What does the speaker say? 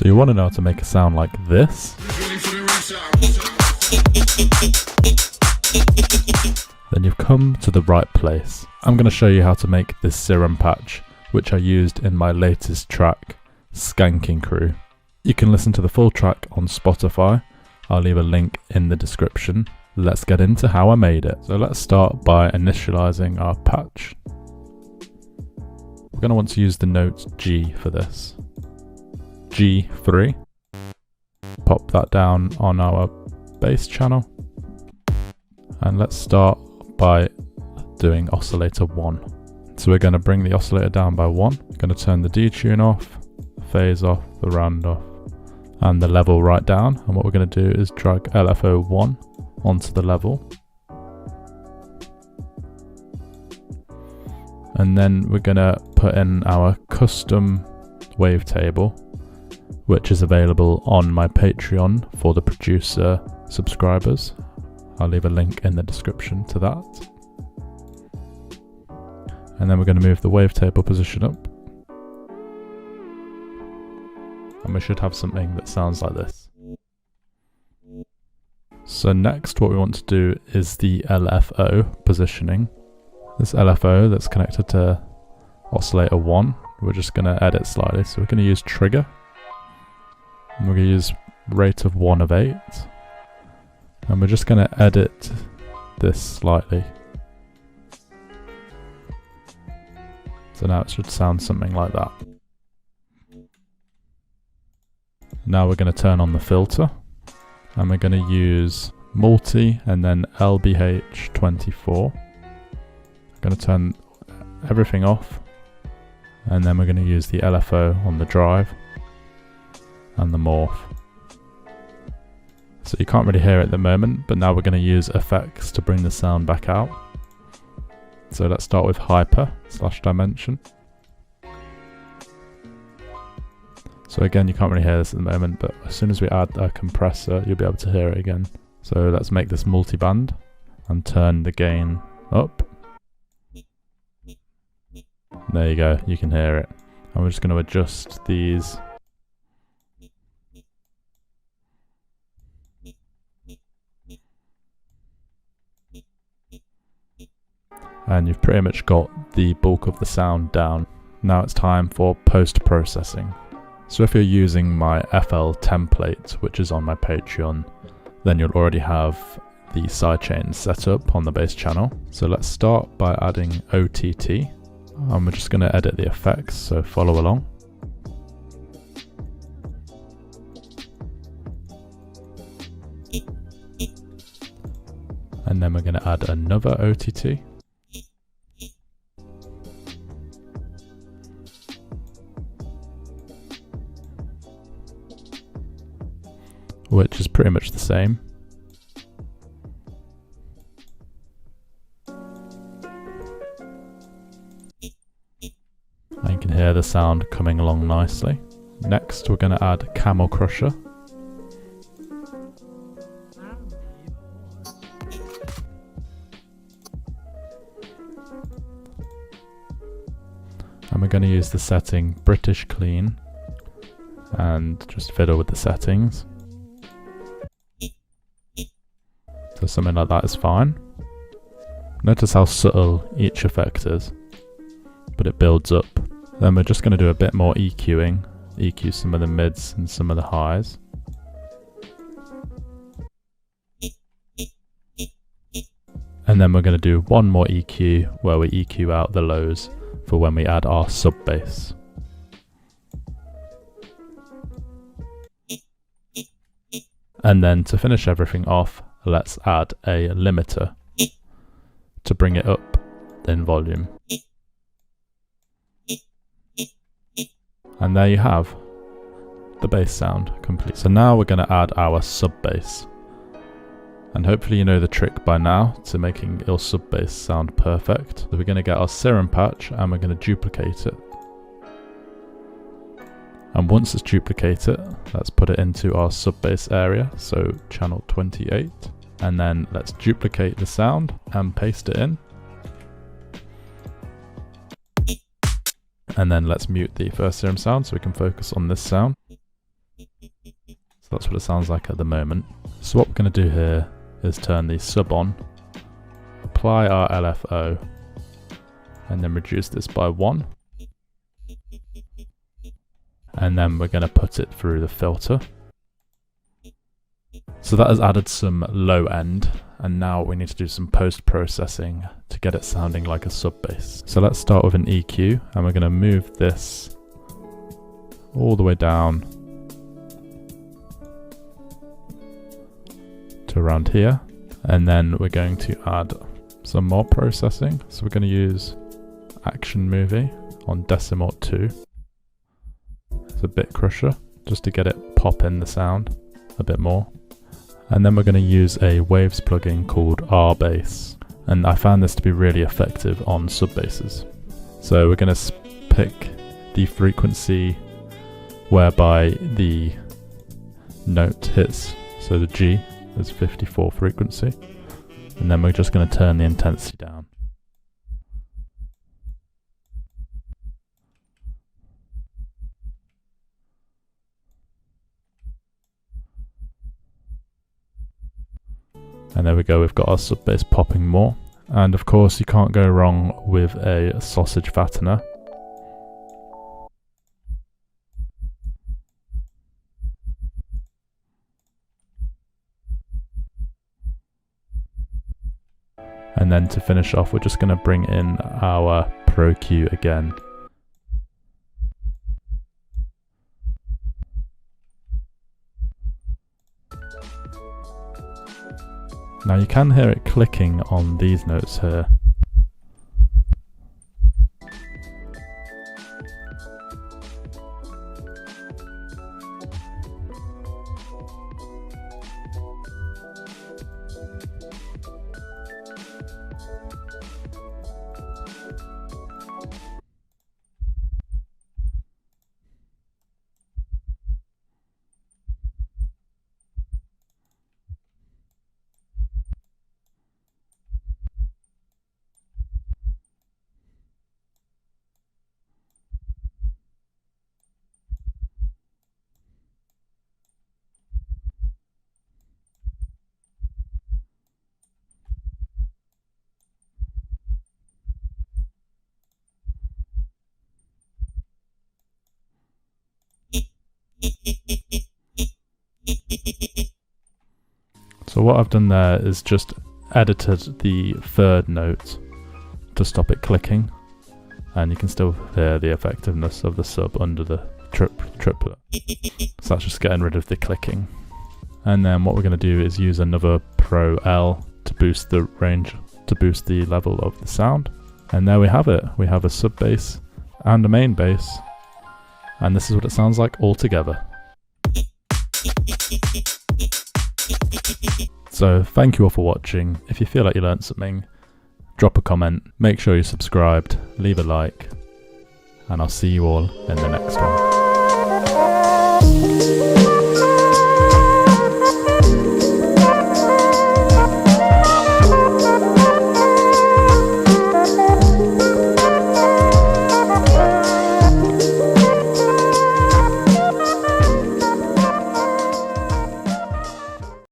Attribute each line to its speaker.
Speaker 1: So you want to know how to make a sound like this. Then you've come to the right place. I'm going to show you how to make this Serum patch, which I used in my latest track, Skanking Crew. You can listen to the full track on Spotify. I'll leave a link in the description. Let's get into how I made it. So let's start by initializing our patch. We're going to want to use the note G for this. G3. Pop that down on our bass channel. And let's start by doing oscillator 1. So we're going to bring the oscillator down by 1. We're going to turn the detune off, the phase off, the round off, and the level right down. And what we're going to do is drag LFO 1 onto the level. And then we're going to put in our custom wavetable, which is available on my Patreon for the producer subscribers. I'll leave a link in the description to that. And then we're going to move the wavetable position up. And we should have something that sounds like this. So next what we want to do is the LFO positioning. This LFO that's connected to oscillator 1, we're just going to edit slightly. So we're going to use trigger. And we're going to use rate of 1 of 8. And we're just going to edit this slightly. So now it should sound something like that. Now we're going to turn on the filter. And we're going to use multi and then LBH 24. I'm going to turn everything off. And then we're going to use the LFO on the drive and the morph. So you can't really hear it at the moment, but now we're going to use effects to bring the sound back out. So let's start with hyper/dimension. So again, you can't really hear this at the moment, but as soon as we add a compressor, you'll be able to hear it again. So let's make this multi-band and turn the gain up. There you go, you can hear it. And we're just going to adjust these. And you've pretty much got the bulk of the sound down. Now it's time for post-processing. So if you're using my FL template, which is on my Patreon, then you'll already have the sidechains set up on the bass channel. So let's start by adding OTT. And we're just going to edit the effects, so follow along. And then we're going to add another OTT. Which is pretty much the same. And you can hear the sound coming along nicely. Next we're going to add Camel Crusher. And we're going to use the setting British Clean and just fiddle with the settings. So something like that is fine. Notice how subtle each effect is, but it builds up. Then we're just going to do a bit more EQing. EQ some of the mids and some of the highs. And then we're going to do one more EQ where we EQ out the lows for when we add our sub bass. And then to finish everything off, let's add a limiter to bring it up in volume. And there you have the bass sound complete. So now we're going to add our sub bass. And hopefully you know the trick by now to making your sub bass sound perfect. So we're going to get our Serum patch and we're going to duplicate it. And once it's duplicated, let's put it into our sub bass area, so channel 28. And then let's duplicate the sound and paste it in. And then let's mute the first Serum sound so we can focus on this sound. That's what it sounds like at the moment. So what we're going to do here is turn the sub on, apply our LFO, and then reduce this by 1. And then we're going to put it through the filter. So that has added some low end, and now we need to do some post-processing to get it sounding like a sub bass. So let's start with an EQ, and we're going to move this all the way down to around here, and then we're going to add some more processing. So we're going to use Action Movie on decimal 2. It's a bit crusher just to get it pop in the sound a bit more. And then we're going to use a Waves plugin called R-Bass, and I found this to be really effective on sub basses. So we're going to pick the frequency whereby the note hits, so the G is 54 frequency, and then we're just going to turn the intensity down. And there we go, we've got our sub bass popping more. And of course you can't go wrong with a sausage fattener. And then to finish off, we're just going to bring in our Pro Q again. Now you can hear it clicking on these notes here. So what I've done there is just edited the third note to stop it clicking, and you can still hear the effectiveness of the sub under the triplet. So that's just getting rid of the clicking. And then what we're going to do is use another Pro L to boost the range, to boost the level of the sound. And there we have it. We have a sub bass and a main bass, and this is what it sounds like all together. So thank you all for watching. If you feel like you learned something, drop a comment, make sure you're subscribed, leave a like, and I'll see you all in the next one.